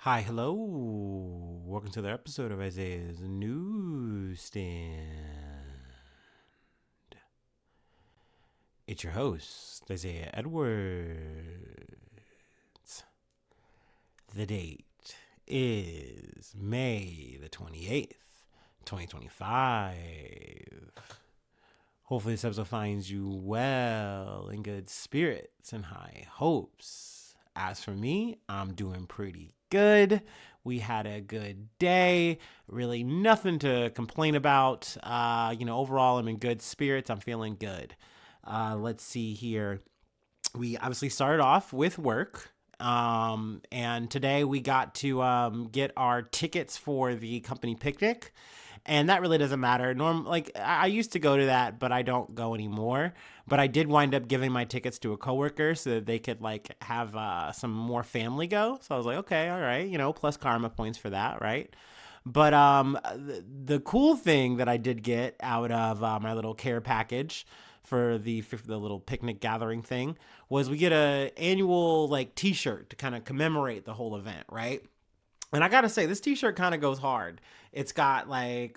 Hi, hello. Welcome to the episode of Isaiah's Newsstand. It's your host, Isaiah Edwards. The date is May the 28th, 2025. Hopefully, this episode finds you well, in good spirits, and high hopes. As for me, I'm doing pretty good. We had a good day. Really nothing to complain about. Overall, I'm in good spirits. I'm feeling good. Let's see here. We obviously started off with work. And today we got to get our tickets for the company picnic, and that really doesn't matter. I used to go to that, but I don't go anymore. But I did wind up giving my tickets to a coworker so that they could have some more family go. So I was like, okay, all right, plus karma points for that, right? But the cool thing that I did get out of my little care package for the little picnic gathering thing was we get a annual T-shirt to kind of commemorate the whole event, right? And I gotta say, this T-shirt kind of goes hard. It's got it's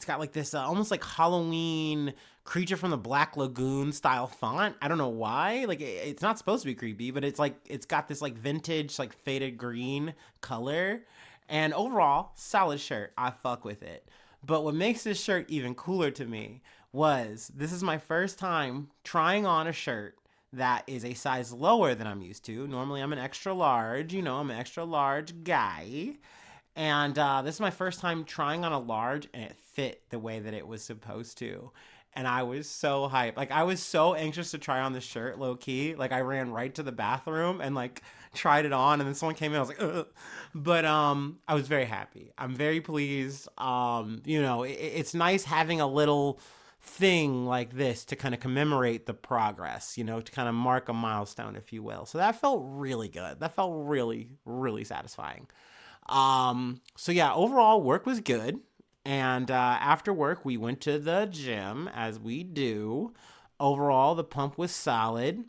got this almost like Halloween creature from the Black Lagoon style font. I don't know why. It's not supposed to be creepy, but it's got this vintage faded green color. And overall, solid shirt. I fuck with it. But what makes this shirt even cooler to me was this is my first time trying on a shirt that is a size lower than I'm used to. Normally, I'm an extra large. I'm an extra large guy. And this is my first time trying on a large, and it fit the way that it was supposed to. And I was so hyped. I was so anxious to try on this shirt, low key. I ran right to the bathroom and tried it on, and then someone came in. I was like, ugh. But I was very happy. I'm very pleased. It's nice having a little thing like this to kind of commemorate the progress, to kind of mark a milestone, if you will. So that felt really good. That felt really, really satisfying. So yeah, overall work was good. And after work, we went to the gym as we do. Overall, the pump was solid.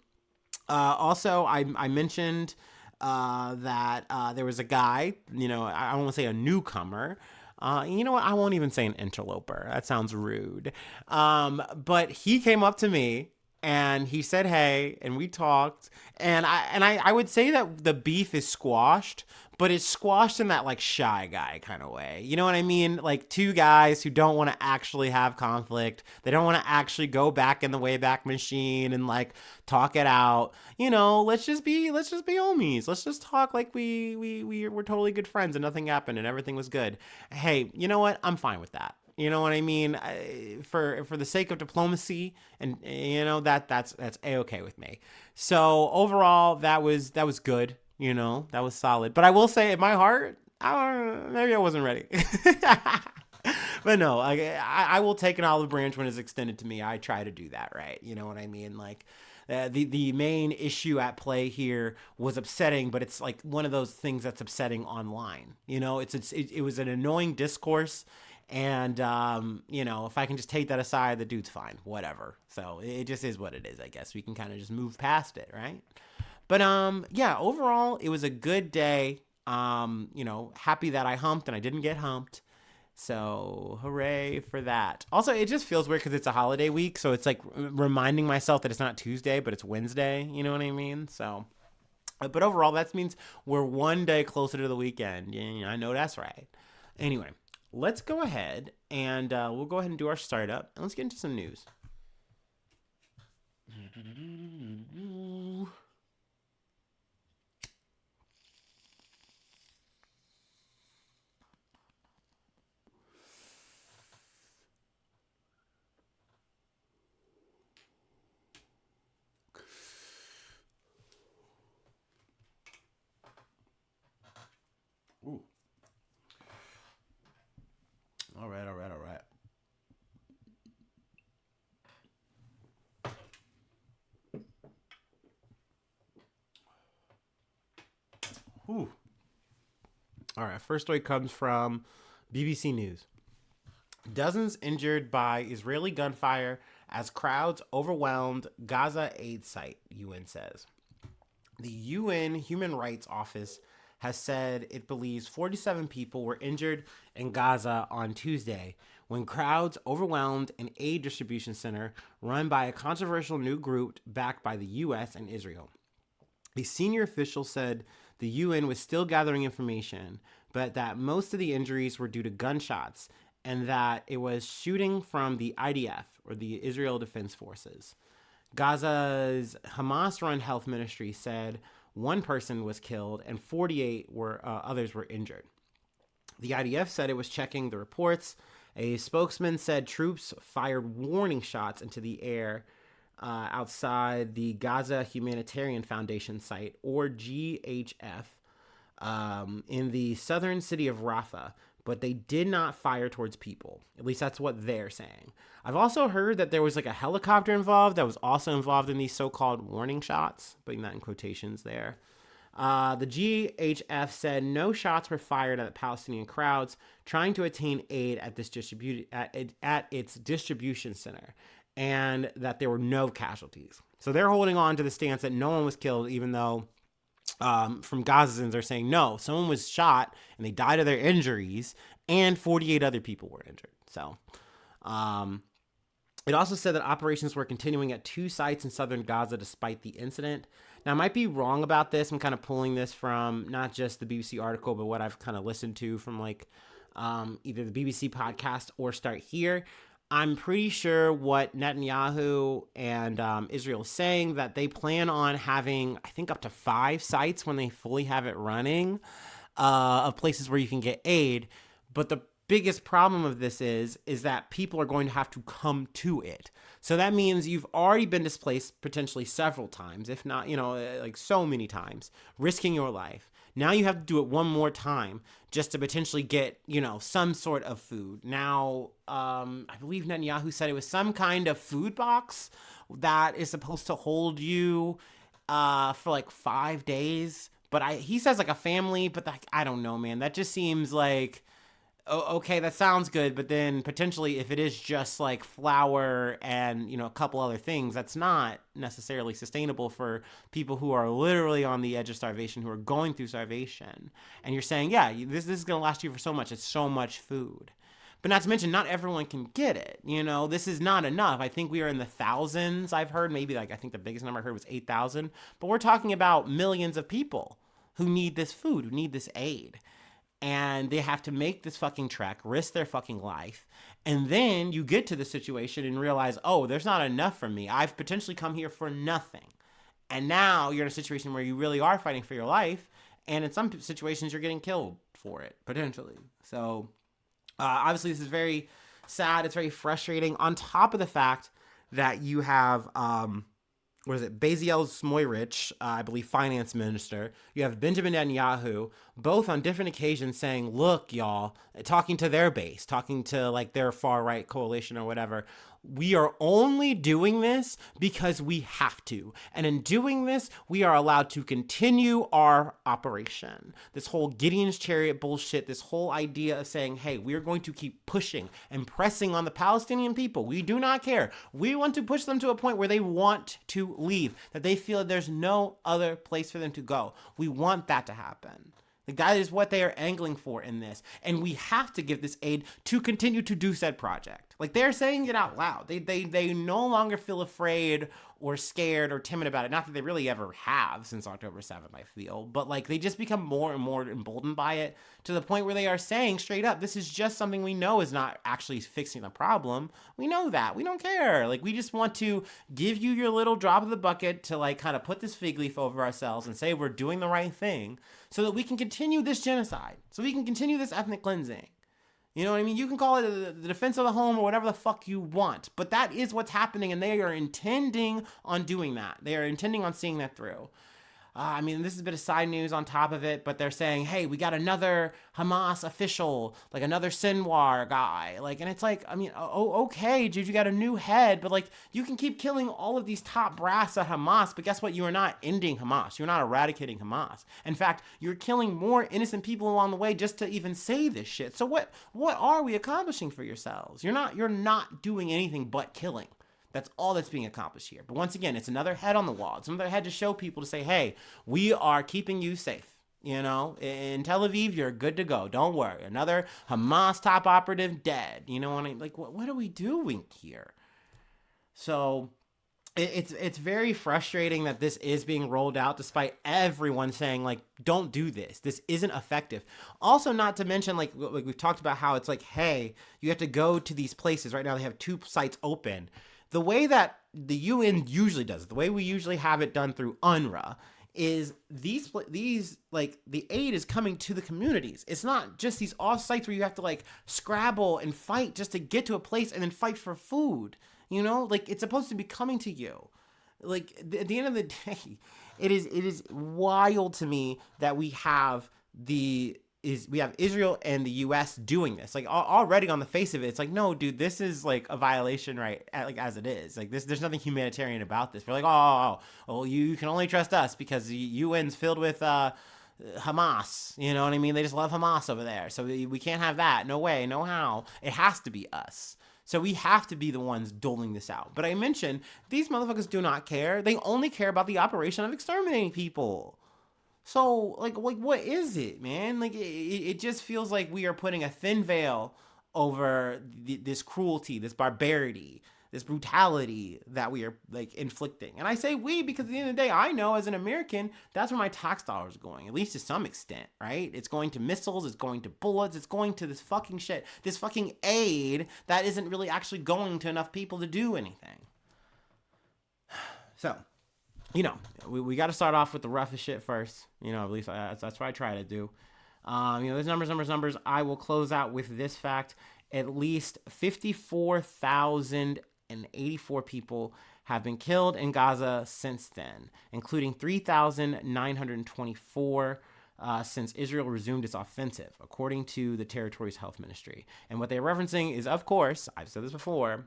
Also, I mentioned that there was a guy, I don't want to say a newcomer. You know what? I won't even say an interloper. That sounds rude. But he came up to me and he said, "Hey," and we talked. And I would say that the beef is squashed, but it's squashed in that shy guy kind of way. You know what I mean? Like two guys who don't want to actually have conflict. They don't want to actually go back in the Wayback Machine and talk it out. Let's just be homies. Let's just talk like we're totally good friends and nothing happened and everything was good. Hey, you know what? I'm fine with that. You know what I mean? For the sake of diplomacy, and that's a-okay with me. So overall, that was good. That was solid. But I will say, in my heart, maybe I wasn't ready. But no, I will take an olive branch when it's extended to me. I try to do that, right? You know what I mean? The main issue at play here was upsetting, but it's one of those things that's upsetting online. It was an annoying discourse, and if I can just take that aside, the dude's fine, whatever. So it just is what it is. I guess we can kind of just move past it, right? But yeah, overall, it was a good day. Happy that I humped and I didn't get humped. So hooray for that. Also, it just feels weird because it's a holiday week, so it's reminding myself that it's not Tuesday, but it's Wednesday. You know what I mean? So, but overall, that means we're one day closer to the weekend. Yeah, I know that's right. Anyway, let's go ahead and we'll go ahead and do our startup, and let's get into some news. Ooh. All right, all right, all right. Ooh. All right, first story comes from BBC News. Dozens injured by Israeli gunfire as crowds overwhelmed Gaza aid site, UN says. The UN Human Rights Office has said it believes 47 people were injured in Gaza on Tuesday when crowds overwhelmed an aid distribution center run by a controversial new group backed by the U.S. and Israel. A senior official said the UN was still gathering information, but that most of the injuries were due to gunshots and that it was shooting from the IDF, or the Israel Defense Forces. Gaza's Hamas-run health ministry said one person was killed and 48 others were injured. The IDF said it was checking the reports. A spokesman said troops fired warning shots into the air outside the Gaza Humanitarian Foundation site, or GHF, in the southern city of Rafah, but they did not fire towards people. At least that's what they're saying. I've also heard that there was like a helicopter involved that was also involved in these so-called warning shots, putting that in quotations there. The GHF said no shots were fired at the Palestinian crowds trying to attain aid at its distribution center, and that there were no casualties. So they're holding on to the stance that no one was killed, even though from Gazans they're saying no, someone was shot and they died of their injuries, and 48 other people were injured. So it also said that operations were continuing at 2 sites in southern Gaza despite the incident. Now, I might be wrong about this. I'm kind of pulling this from not just the BBC article, but what I've kind of listened to from like either the BBC podcast or Start Here. I'm pretty sure what Netanyahu and Israel is saying, that they plan on having, I think, up to 5 sites when they fully have it running, of places where you can get aid. But the biggest problem of this is that people are going to have to come to it. So that means you've already been displaced potentially several times, if not, like so many times, risking your life. Now you have to do it one more time just to potentially get, some sort of food. Now, I believe Netanyahu said it was some kind of food box that is supposed to hold you for like 5 days. But he says like a family, but I don't know, man. That just seems like, okay, that sounds good, but then potentially if it is just like flour and, a couple other things, that's not necessarily sustainable for people who are literally on the edge of starvation, who are going through starvation. And you're saying, yeah, this is going to last you for so much. It's so much food. But not to mention, not everyone can get it. This is not enough. I think we are in the thousands. I've heard maybe I think the biggest number I heard was 8,000. But we're talking about millions of people who need this food, who need this aid. And they have to make this fucking trek, risk their fucking life. And then you get to the situation and realize, oh, there's not enough for me. I've potentially come here for nothing. And now you're in a situation where you really are fighting for your life. And in some situations, you're getting killed for it, potentially. So obviously, this is very sad. It's very frustrating. On top of the fact that you have Bezalel Smotrich, I believe finance minister. You have Benjamin Netanyahu, both on different occasions saying, look, y'all, talking to their base, talking to like their far right coalition or whatever. We are only doing this because we have to. And in doing this, we are allowed to continue our operation. This whole Gideon's chariot bullshit, this whole idea of saying, hey, we are going to keep pushing and pressing on the Palestinian people. We do not care. We want to push them to a point where they want to leave, that they feel that there's no other place for them to go. We want that to happen. Like, that is what they are angling for in this. And we have to give this aid to continue to do said project. Like, they're saying it out loud. They no longer feel afraid or scared or timid about it. Not that they really ever have since October 7th, I feel. But, like, they just become more and more emboldened by it to the point where they are saying straight up, this is just something we know is not actually fixing the problem. We know that. We don't care. Like, we just want to give you your little drop of the bucket to, like, kind of put this fig leaf over ourselves and say we're doing the right thing so that we can continue this genocide, so we can continue this ethnic cleansing. You know what I mean? You can call it the defense of the home or whatever the fuck you want, but that is what's happening, and they are intending on doing that. They are intending on seeing that through. I mean, this is a bit of side news on top of it, but they're saying, hey, we got another Hamas official, like another Sinwar guy. Like, and it's like, I mean, okay, dude, you got a new head, but like, you can keep killing all of these top brass at Hamas, but guess what? You are not ending Hamas. You're not eradicating Hamas. In fact, you're killing more innocent people along the way just to even say this shit. So what are we accomplishing for yourselves? You're not doing anything but killing. That's all that's being accomplished here. But once again, it's another head on the wall. It's another head to show people, to say, hey, we are keeping you safe. You know, in Tel Aviv, you're good to go. Don't worry. Another Hamas top operative dead. You know what I like? What are we doing here? So it's very frustrating that this is being rolled out despite everyone saying like don't do this isn't effective. Also, not to mention like we've talked about how it's like, hey, you have to go to these places. Right now they have 2 sites open. The way that the UN usually does it, the way we usually have it done through UNRWA, is these like the aid is coming to the communities. It's not just these off sites where you have to like scrabble and fight just to get to a place and then fight for food. You know, like it's supposed to be coming to you. Like at the end of the day, it is wild to me that we have Israel and the U.S. doing this. Like already on the face of it, it's like, no, dude, this is like a violation, right? Like as it is, like this, there's nothing humanitarian about this. We're like, oh, you can only trust us because the UN's filled with Hamas. You know what I mean? They just love Hamas over there, so we can't have that. No way, no how. It has to be us. So we have to be the ones doling this out. But I mentioned these motherfuckers do not care. They only care about the operation of exterminating people. So like what is it, man? Like it just feels like we are putting a thin veil over this cruelty, this barbarity, this brutality that we are like inflicting. And I say we because at the end of the day, I know as an American, that's where my tax dollars are going, at least to some extent, right? It's going to missiles, it's going to bullets, it's going to this fucking shit, this fucking aid that isn't really actually going to enough people to do anything. So, you know, we got to start off with the roughest shit first. You know, at least that's what I try to do. You know, there's numbers. I will close out with this fact. At least 54,084 people have been killed in Gaza since then, including 3,924 since Israel resumed its offensive, according to the territory's health ministry. And what they're referencing is, of course, I've said this before,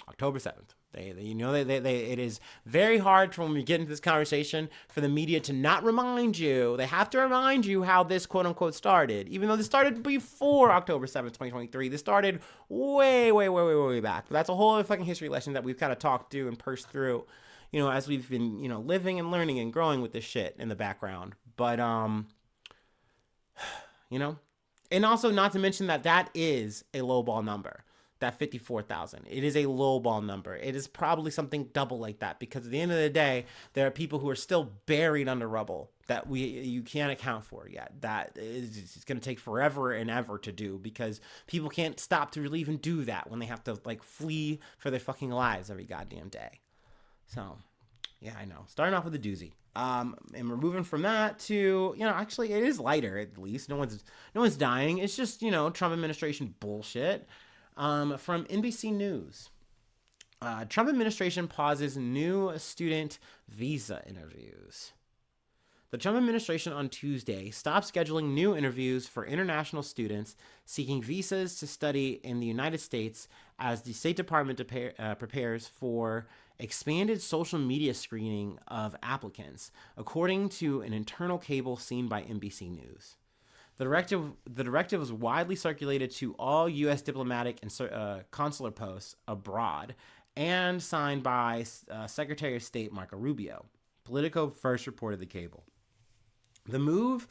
October 7th. It is very hard for when we get into this conversation for the media to not remind you. They have to remind you how this quote unquote started, even though this started before October 7th, 2023. This started way back. But that's a whole other fucking history lesson that we've kind of talked through and pursed through, you know, as we've been, you know, living and learning and growing with this shit in the background. But, you know, and also not to mention that is a lowball number. That 54,000. It is a lowball number. It is probably something double like that because at the end of the day, there are people who are still buried under rubble that you can't account for yet. That it's going to take forever and ever to do because people can't stop to really even do that when they have to like flee for their fucking lives every goddamn day. So, yeah, I know. Starting off with a doozy. And we're moving from that to, you know, actually it is lighter at least. No one's dying. It's just, you know, Trump administration bullshit. From NBC News, Trump administration pauses new student visa interviews. The Trump administration on Tuesday stopped scheduling new interviews for international students seeking visas to study in the United States as the State Department prepares for expanded social media screening of applicants, according to an internal cable seen by NBC News. The directive was widely circulated to all U.S. diplomatic and consular posts abroad and signed by Secretary of State Marco Rubio. Politico first reported the cable. The move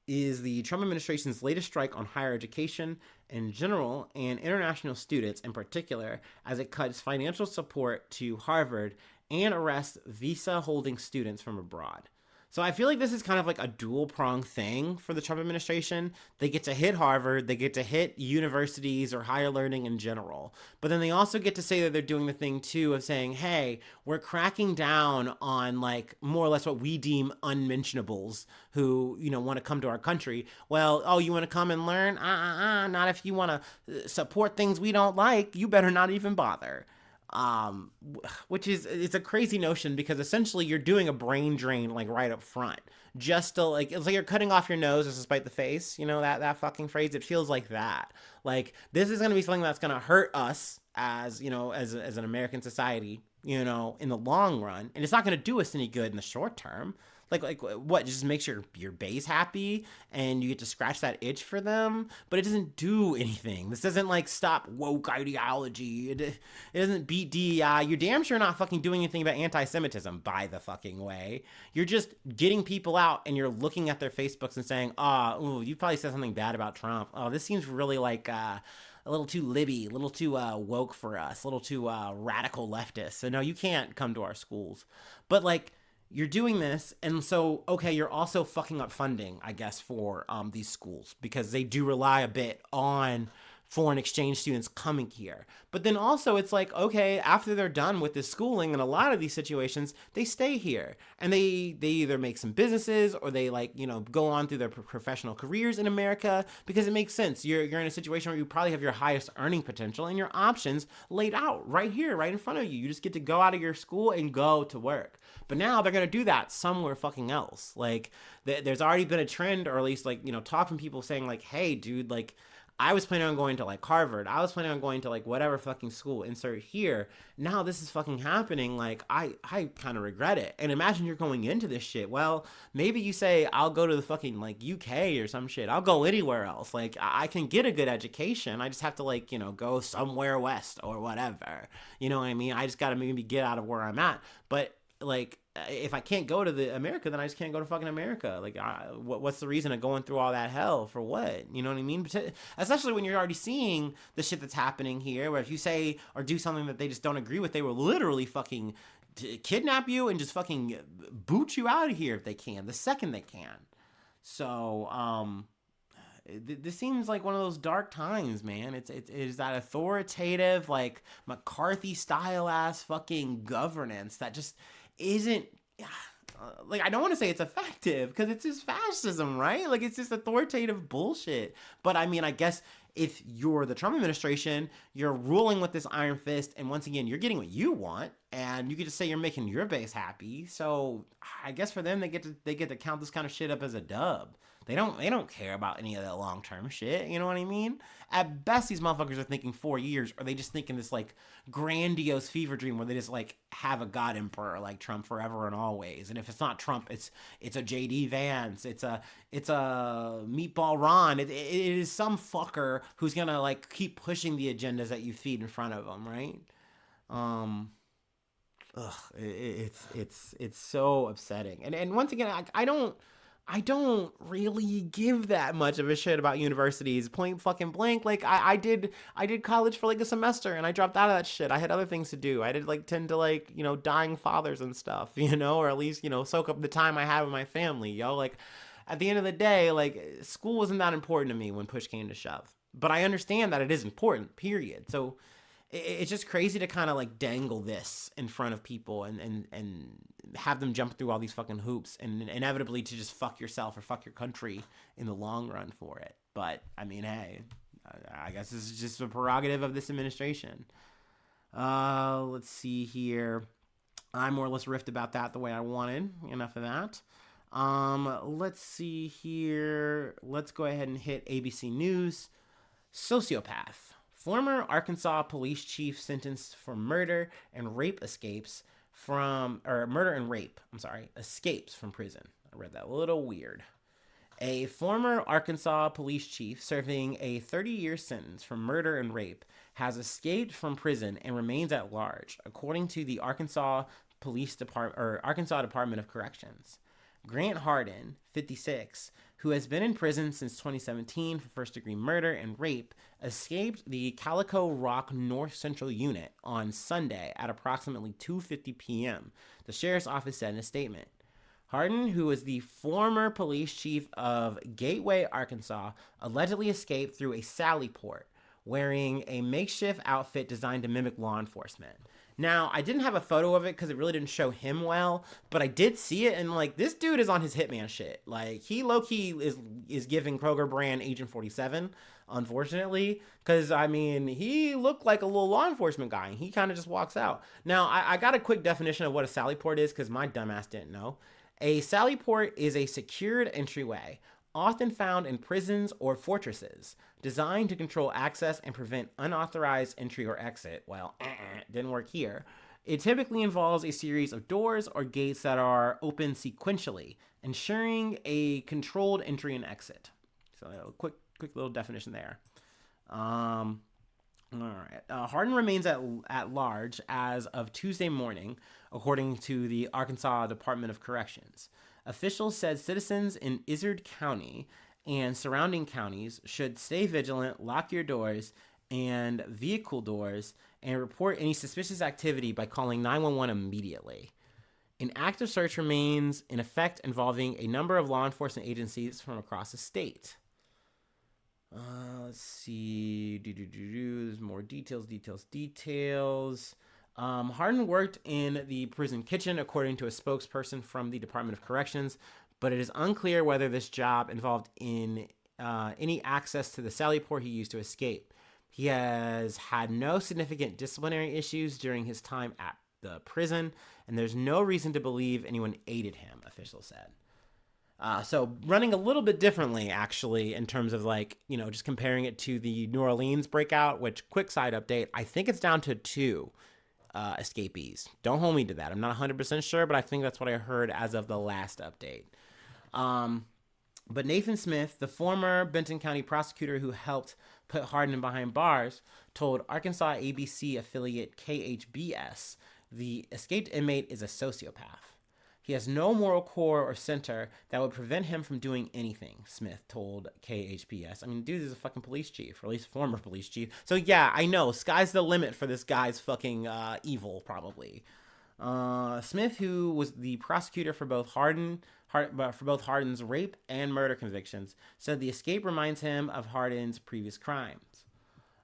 is the Trump administration's latest strike on higher education in general and international students in particular, as it cuts financial support to Harvard and arrests visa-holding students from abroad. So I feel like this is kind of like a dual-pronged thing for the Trump administration. They get to hit Harvard, they get to hit universities or higher learning in general, but then they also get to say that they're doing the thing too of saying, hey, we're cracking down on like more or less what we deem unmentionables who, you know, want to come to our country. Well, oh, you want to come and learn? Not if you want to support things we don't like. You better not even bother. Which is, it's a crazy notion because essentially you're doing a brain drain like right up front, just to like, it's like you're cutting off your nose to spite the face, you know, that fucking phrase. It feels like that. Like this is going to be something that's going to hurt us as, you know, as an American society, you know, in the long run, and it's not going to do us any good in the short term. Like what? Just makes your base happy, and you get to scratch that itch for them, but it doesn't do anything. This doesn't like stop woke ideology. It doesn't beat DEI. You're damn sure not fucking doing anything about anti-Semitism, by the fucking way. You're just getting people out, and you're looking at their Facebooks and saying, "Oh, you probably said something bad about Trump. Oh, this seems really like a little too libby, a little too woke for us, a little too radical leftist. So no, you can't come to our schools." But like, you're doing this, and so okay, you're also fucking up funding, I guess, for these schools, because they do rely a bit on foreign exchange students coming here. But then also it's like, okay, after they're done with this schooling, in a lot of these situations, they stay here, and they either make some businesses, or they like, go on through their professional careers in America, because it makes sense. You're in a situation where you probably have your highest earning potential and your options laid out right here, right in front of you. You just get to go out of your school and go to work. But now they're going to do that somewhere fucking else. Like, there's already been a trend, or at least like, talk from people saying like, hey dude, like, I was planning on going to like Harvard. I was planning on going to like whatever fucking school, insert here. Now this is fucking happening. Like, I kind of regret it. And imagine you're going into this shit. Well, maybe you say, I'll go to the fucking like UK or some shit. I'll go anywhere else. Like, I can get a good education. I just have to like, go somewhere west or whatever. You know what I mean? I just got to maybe get out of where I'm at. But like, if I can't go to the America, then I just can't go to fucking America. Like, what's the reason of going through all that hell for what? You know what I mean? Especially when you're already seeing the shit that's happening here, where if you say or do something that they just don't agree with, they will literally fucking kidnap you and just fucking boot you out of here if they can, the second they can. So, this seems like one of those dark times, man. It is that authoritative, like McCarthy style ass fucking governance that just isn't, like, I don't want to say it's effective, because it's just fascism, right? Like, it's just authoritative bullshit. But I mean, I guess if you're the Trump administration, you're ruling with this iron fist, and once again, you're getting what you want, and you get to say you're making your base happy. So I guess for them, they get to count this kind of shit up as a dub. They don't care about any of that long-term shit, you know what I mean? At best, these motherfuckers are thinking 4 years, or they just thinking this like grandiose fever dream where they just like have a god emperor like Trump forever and always. And if it's not Trump, it's a JD Vance, it's a Meatball Ron. It is some fucker who's gonna like keep pushing the agendas that you feed in front of them, right? It's so upsetting. And once again, I don't really give that much of a shit about universities. Point fucking blank. Like, I did college for like a semester, and I dropped out of that shit. I had other things to do. I did like tend to like, dying fathers and stuff, or at least, soak up the time I had with my family, Like, at the end of the day, like, school wasn't that important to me when push came to shove. But I understand that it is important, period. So it's just crazy to kind of like dangle this in front of people and have them jump through all these fucking hoops, and inevitably to just fuck yourself or fuck your country in the long run for it. But I mean, hey, I guess this is just a prerogative of this administration. Let's see here. I more or less riffed about that the way I wanted. Enough of that. Let's see here. Let's go ahead and hit ABC News. Sociopath. Former Arkansas police chief sentenced for murder and rape escapes from prison. I read that a little weird. A former Arkansas police chief serving a 30-year sentence for murder and rape has escaped from prison and remains at large, according to the Arkansas Department of Corrections. Grant Hardin, 56, who has been in prison since 2017 for first-degree murder and rape, escaped the Calico Rock North Central Unit on Sunday at approximately 2:50 p.m., the sheriff's office said in a statement. Hardin, who was the former police chief of Gateway, Arkansas, allegedly escaped through a sally port, wearing a makeshift outfit designed to mimic law enforcement. Now, I didn't have a photo of it because it really didn't show him well, but I did see it, and like, this dude is on his hitman shit. Like, he low-key is giving Kroger brand Agent 47, unfortunately, because I mean, he looked like a little law enforcement guy, and he kind of just walks out. Now, I got a quick definition of what a sally port is, because my dumbass didn't know. A sally port is a secured entryway, often found in prisons or fortresses, designed to control access and prevent unauthorized entry or exit. Well, didn't work here. It typically involves a series of doors or gates that are open sequentially, ensuring a controlled entry and exit. So a quick little definition there. Um, all right. Hardin remains at large as of Tuesday morning, according to the Arkansas Department of Corrections. Officials said citizens in Izard County and surrounding counties should stay vigilant, lock your doors and vehicle doors, and report any suspicious activity by calling 911 immediately. An active search remains in effect involving a number of law enforcement agencies from across the state. Let's see. There's more details. Hardin worked in the prison kitchen, according to a spokesperson from the Department of Corrections, but it is unclear whether this job involved in any access to the sally port he used to escape. He has had no significant disciplinary issues during his time at the prison, and there's no reason to believe anyone aided him, officials said. So running a little bit differently, actually, in terms of just comparing it to the New Orleans breakout, which, quick side update, I think it's down to 2 escapees. Don't hold me to that. I'm not 100% sure, but I think that's what I heard as of the last update. But Nathan Smith, the former Benton County prosecutor who helped put Hardin behind bars, told Arkansas ABC affiliate KHBS the escaped inmate is a sociopath. He has no moral core or center that would prevent him from doing anything, Smith told KHBS. I mean, dude is a fucking police chief, or at least former police chief. So yeah, I know, sky's the limit for this guy's fucking evil, probably. Smith, who was the prosecutor for both Hardin's rape and murder convictions, said the escape reminds him of Hardin's previous crimes.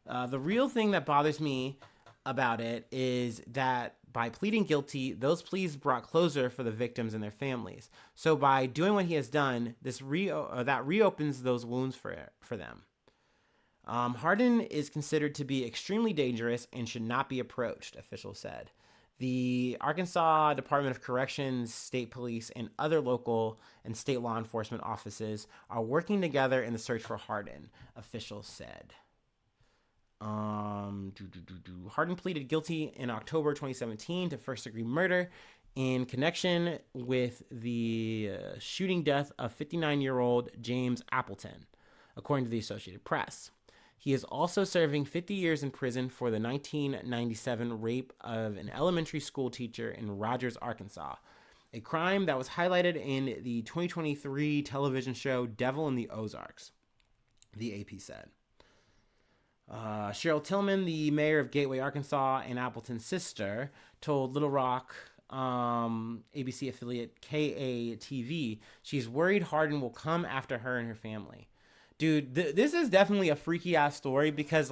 The real thing that bothers me about it is that by pleading guilty, those pleas brought closure for the victims and their families. So by doing what he has done, that reopens those wounds for them. Hardin is considered to be extremely dangerous and should not be approached, officials said. The Arkansas Department of Corrections, state police, and other local and state law enforcement offices are working together in the search for Hardin, officials said. Hardin pleaded guilty in October 2017 to first-degree murder in connection with the shooting death of 59-year-old James Appleton, according to the Associated Press. He is also serving 50 years in prison for the 1997 rape of an elementary school teacher in Rogers, Arkansas, a crime that was highlighted in the 2023 television show Devil in the Ozarks, the AP said. Cheryl Tillman, the mayor of Gateway, Arkansas, and Appleton's sister, told Little Rock ABC affiliate KATV she's worried Hardin will come after her and her family. Dude, this is definitely a freaky ass story because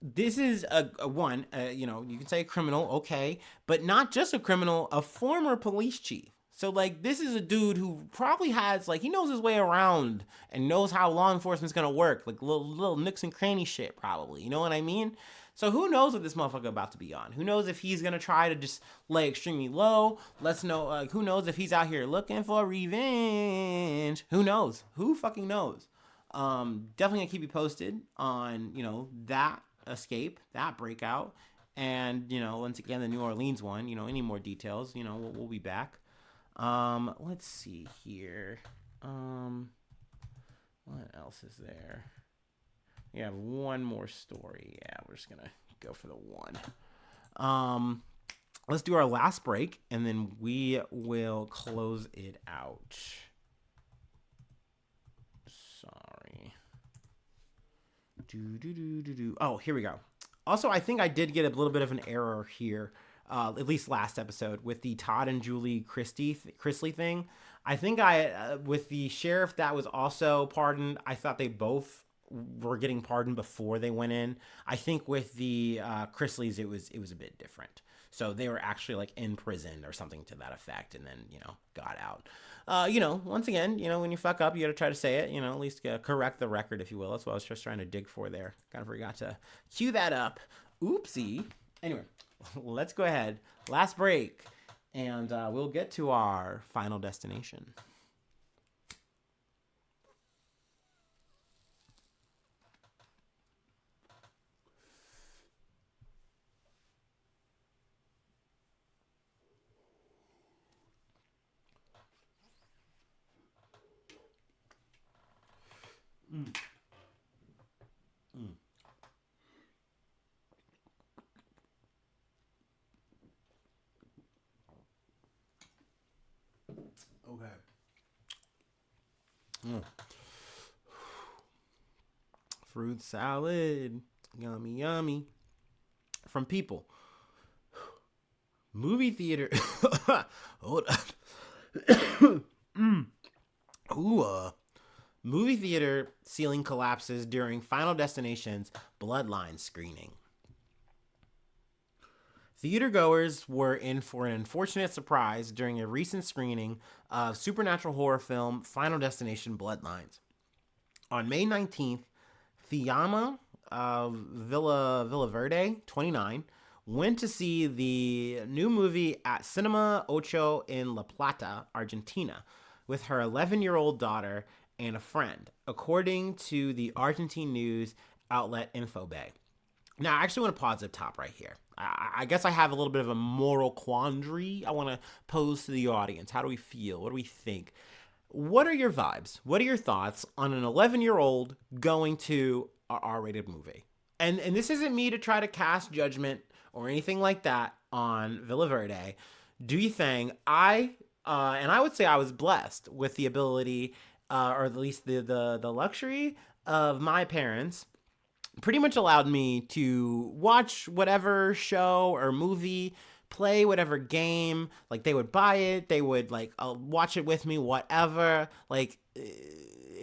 this is you can say a criminal, okay, but not just a criminal, a former police chief. So, this is a dude who probably has, he knows his way around and knows how law enforcement's gonna work. Little nooks and cranny shit, probably. You know what I mean? So, who knows what this motherfucker about to be on? Who knows if he's gonna try to just lay extremely low? Let's know, who knows if he's out here looking for revenge? Who knows? Who fucking knows? Definitely gonna keep you posted on, that escape, that breakout. And, once again, the New Orleans one, any more details, we'll be back. Let's see here. What else is there? We have one more story. Yeah, we're just gonna go for the one. Let's do our last break, and then we will close it out. Sorry. Oh, here we go. Also, I think I did get a little bit of an error here. At least last episode with the Todd and Julie Chrisley thing. I think with the sheriff that was also pardoned, I thought they both were getting pardoned before they went in. I think with the Chrisleys, it was a bit different. So they were actually in prison or something to that effect, and then got out. Once again, when you fuck up, you got to try to say it. At least correct the record, if you will. That's what I was just trying to dig for there. Kind of forgot to cue that up. Oopsie. Anyway. Let's go ahead. Last break. And we'll get to our final destination. Okay. Mm. Fruit salad. Yummy, yummy. From people. Movie theater. Hold up. Ooh, movie theater ceiling collapses during Final Destination's Bloodlines screening. Theatergoers were in for an unfortunate surprise during a recent screening of supernatural horror film Final Destination Bloodlines. On May 19th, Fiamma Villa Verde, 29, went to see the new movie at Cinema Ocho in La Plata, Argentina, with her 11-year-old daughter and a friend, according to the Argentine news outlet Infobae. Now, I actually want to pause at the top right here. I guess I have a little bit of a moral quandary I want to pose to the audience. How do we feel? What do we think? What are your vibes? What are your thoughts on an 11-year-old going to a R-rated movie? And this isn't me to try to cast judgment or anything like that on Villa Verde. Do you think and I would say I was blessed with the ability, or at least the luxury of my parents pretty much allowed me to watch whatever show or movie, play whatever game. Like, they would buy it, they would like watch it with me, whatever. Like,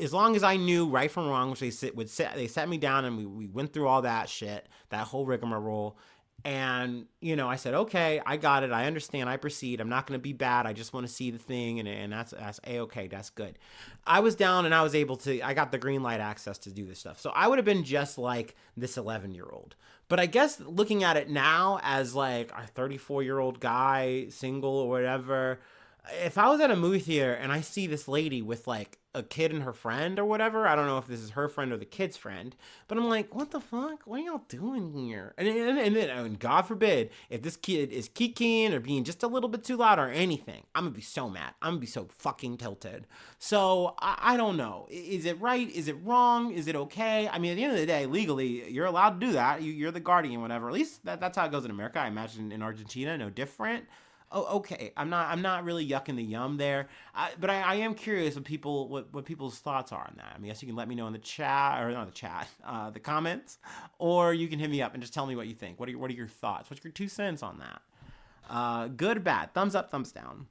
as long as I knew right from wrong, which they sat me down and we went through all that shit, that whole rigmarole. And, I said, okay, I got it. I understand. I proceed. I'm not going to be bad. I just want to see the thing. And that's A-okay. That's good. I was down and I got the green light access to do this stuff. So I would have been just like this 11-year-old. But I guess looking at it now as like a 34-year-old guy, single or whatever, if I was at a movie theater and I see this lady with like a kid and her friend or whatever, I don't know if this is her friend or the kid's friend, but I'm like, what the fuck? What are y'all doing here? And then, God forbid, if this kid is kikiing or being just a little bit too loud or anything, I'm gonna be so mad. I'm gonna be so fucking tilted. So I don't know. Is it right? Is it wrong? Is it okay? I mean, at the end of the day, legally, you're allowed to do that. You're the guardian, whatever. At least that's how it goes in America. I imagine in Argentina, no different. Oh, okay. I'm not really yucking the yum there, but I am curious what people's thoughts are on that. I mean, I guess you can let me know in the chat, or not the chat, the comments, or you can hit me up and just tell me what you think. What are your thoughts? What's your 2 cents on that? Good, bad, thumbs up, thumbs down.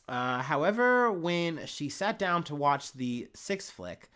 However, when she sat down to watch the 6th flick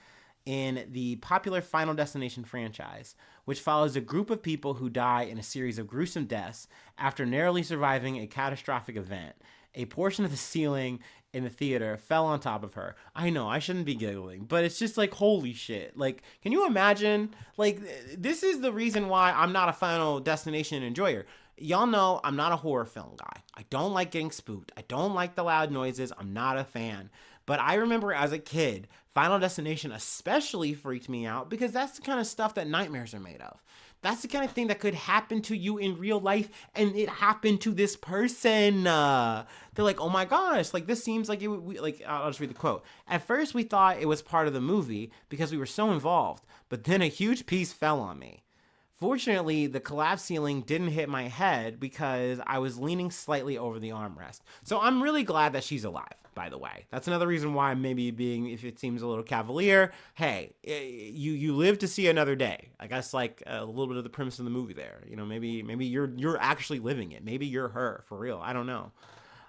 in the popular Final Destination franchise, which follows a group of people who die in a series of gruesome deaths after narrowly surviving a catastrophic event. A portion of the ceiling in the theater fell on top of her. I know, I shouldn't be giggling, but it's just like, holy shit. Like, can you imagine? Like, this is the reason why I'm not a Final Destination enjoyer. Y'all know I'm not a horror film guy. I don't like getting spooked. I don't like the loud noises. I'm not a fan. But I remember as a kid, Final Destination especially freaked me out because that's the kind of stuff that nightmares are made of. That's the kind of thing that could happen to you in real life, and it happened to this person. They're like, oh my gosh, like this seems like it would, like, I'll just read the quote. At first we thought it was part of the movie because we were so involved, but then a huge piece fell on me. Fortunately, the collapsed ceiling didn't hit my head because I was leaning slightly over the armrest. So I'm really glad that she's alive, by the way. That's another reason why maybe if it seems a little cavalier, hey, you live to see another day. I guess like a little bit of the premise of the movie there. Maybe you're actually living it. Maybe you're her for real. I don't know.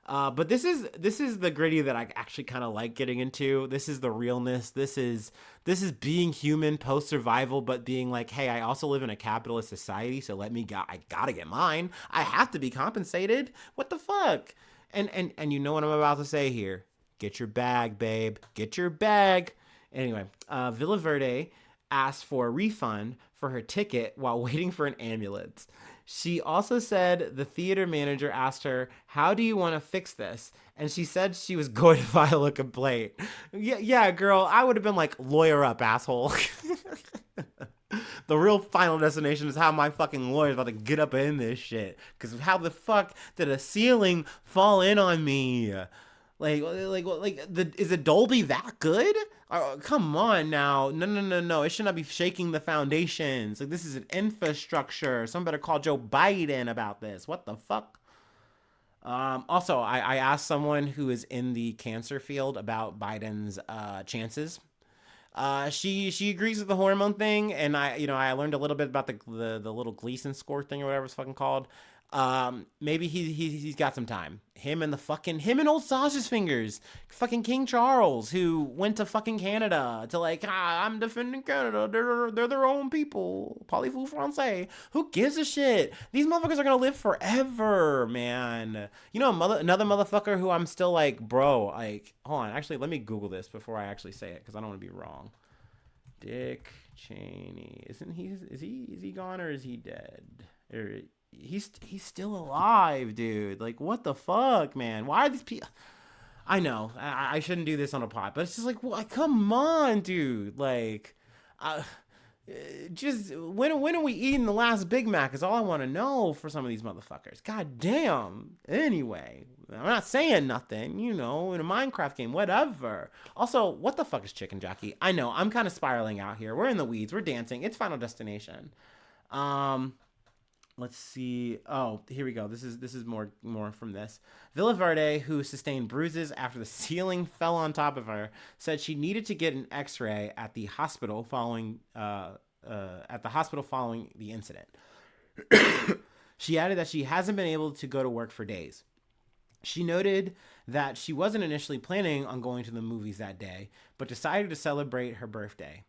But this is the gritty that I actually kind of like getting into. This is the realness. This is being human post survival, but being like, hey, I also live in a capitalist society, so I gotta get mine. I have to be compensated. What the fuck? And you know what I'm about to say here. Get your bag, babe. Get your bag. Anyway, Villa Verde asked for a refund for her ticket while waiting for an ambulance. She also said the theater manager asked her, how do you want to fix this? And she said she was going to file a complaint. Yeah, girl, I would have been like, lawyer up, asshole. The real Final Destination is how my fucking lawyer's about to get up in this shit. Because how the fuck did a ceiling fall in on me? Is a Dolby that good? Oh, come on now. No, no, no, no. It should not be shaking the foundations. Like, this is an infrastructure. Someone better call Joe Biden about this. What the fuck? Also, I asked someone who is in the cancer field about Biden's chances. She agrees with the hormone thing, and I learned a little bit about the little Gleason score thing or whatever it's fucking called. Maybe he's got some time. Him and old Sausage Fingers, fucking King Charles, who went to fucking Canada to like, I'm defending Canada. They're their own people. Parlez-vous français? Who gives a shit? These motherfuckers are gonna live forever, man. You know, another motherfucker who I'm still like, bro, like, hold on. Actually, let me Google this before I actually say it because I don't want to be wrong. Dick Cheney, is he gone or is he dead? Or he's still alive, dude. Like, what the fuck, man? Why are these people? I know I shouldn't do this on a pod, but it's just like, well, come on, dude. Like, just when are we eating the last Big Mac? Is all I want to know for some of these motherfuckers. God damn. Anyway, I'm not saying nothing, in a Minecraft game, whatever. Also, what the fuck is Chicken Jockey? I know I'm kind of spiraling out here. We're in the weeds. We're dancing. It's Final Destination. Let's see. Oh, here we go. This is more from this. Villaverde, who sustained bruises after the ceiling fell on top of her, said she needed to get an X-ray at the hospital following the incident. She added that she hasn't been able to go to work for days. She noted that she wasn't initially planning on going to the movies that day, but decided to celebrate her birthday.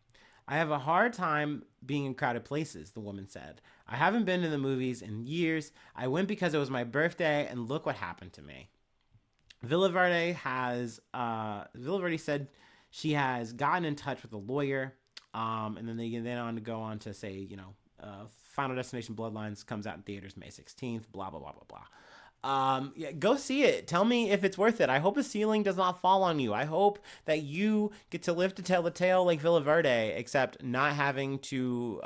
I have a hard time being in crowded places, the woman said. I haven't been to the movies in years. I went because it was my birthday, and look what happened to me. Villaverde said she has gotten in touch with a lawyer, and then they then on to say, Final Destination Bloodlines comes out in theaters May 16th, blah, blah, blah, blah, blah. Yeah, go see it. Tell me if it's worth it. I hope the ceiling does not fall on you. I hope that you get to live to tell the tale like Villaverde, except not having to,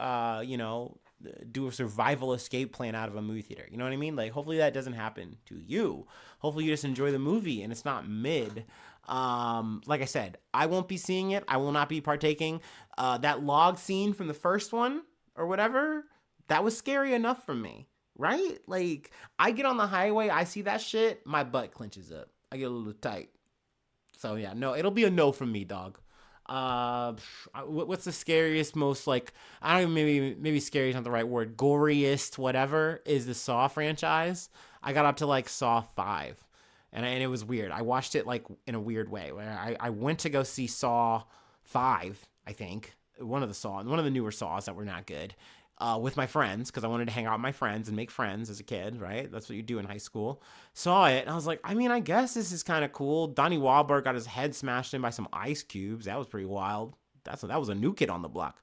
do a survival escape plan out of a movie theater. You know what I mean? Like, hopefully that doesn't happen to you. Hopefully you just enjoy the movie and it's not mid. Like I said, I won't be seeing it. I will not be partaking. That log scene from the first one or whatever, that was scary enough for me. Right? Like, I get on the highway, I see that shit, my butt clenches up. I get a little tight. So, yeah, no, it'll be a no from me, dog. What's the scariest, most, like, I don't know, maybe scary is not the right word, goriest, whatever, is the Saw franchise. I got up to, like, Saw 5. And it was weird. I watched it, like, in a weird way. Where I went to go see Saw 5, I think. One of the newer Saws that were not good. With my friends, because I wanted to hang out with my friends and make friends as a kid, right? That's what you do in high school. Saw it, and I was like, I guess this is kind of cool. Donnie Wahlberg got his head smashed in by some ice cubes. That was pretty wild. That was a new kid on the block.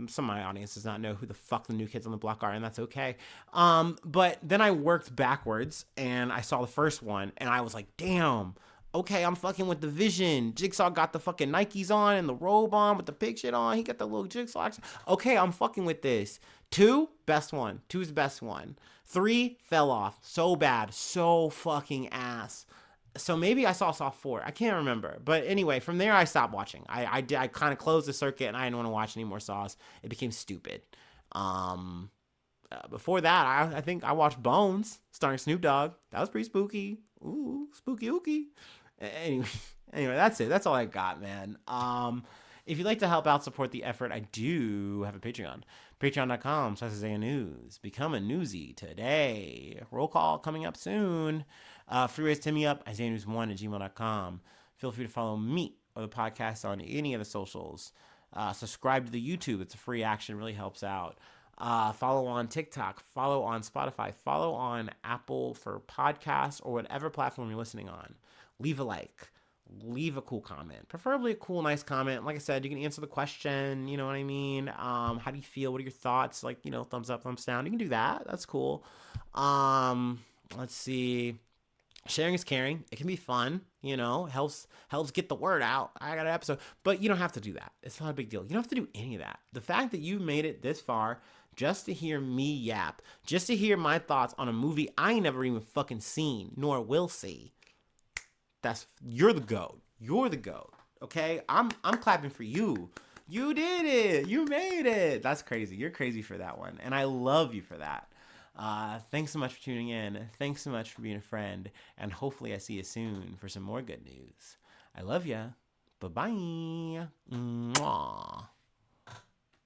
Some of my audience does not know who the fuck the new kids on the block are, and that's okay. But then I worked backwards, and I saw the first one, and I was like, damn. Okay, I'm fucking with the vision. Jigsaw got the fucking Nikes on and the robe on with the pig shit on. He got the little Jigsaw action. Okay, I'm fucking with this. 2, best one. 2's the best one. 3, fell off. So bad. So fucking ass. So maybe I saw 4. I can't remember. But anyway, from there I stopped watching. I kind of closed the circuit and I didn't want to watch any more Saws. It became stupid. Before that, I think I watched Bones starring Snoop Dogg. That was pretty spooky. Ooh, spooky ookie. Anyway, that's it. That's all I got, man. If you'd like to help out support the effort, I do have a Patreon. Patreon.com/IsaiahNews. Become a newsie today. Roll call coming up soon. Free ways to hit me up, IsaiahNews1@gmail.com. Feel free to follow me or the podcast on any of the socials. Subscribe to the YouTube. It's a free action. Really helps out. Follow on TikTok, follow on Spotify, follow on Apple for podcasts or whatever platform you're listening on. Leave a like, leave a cool comment, preferably a cool, nice comment. Like I said, you can answer the question, you know what I mean? How do you feel? What are your thoughts? Like, thumbs up, thumbs down. You can do that. That's cool. Let's see. Sharing is caring. It can be fun, helps get the word out. I got an episode, but you don't have to do that. It's not a big deal. You don't have to do any of that. The fact that you made it this far just to hear me yap, just to hear my thoughts on a movie I ain't never even fucking seen, nor will see. You're the GOAT. You're the GOAT. Okay, I'm clapping for you. You did it. You made it. That's crazy. You're crazy for that one, and I love you for that. Thanks so much for tuning in. Thanks so much for being a friend, and hopefully I see you soon for some more good news. I love ya. Bye bye.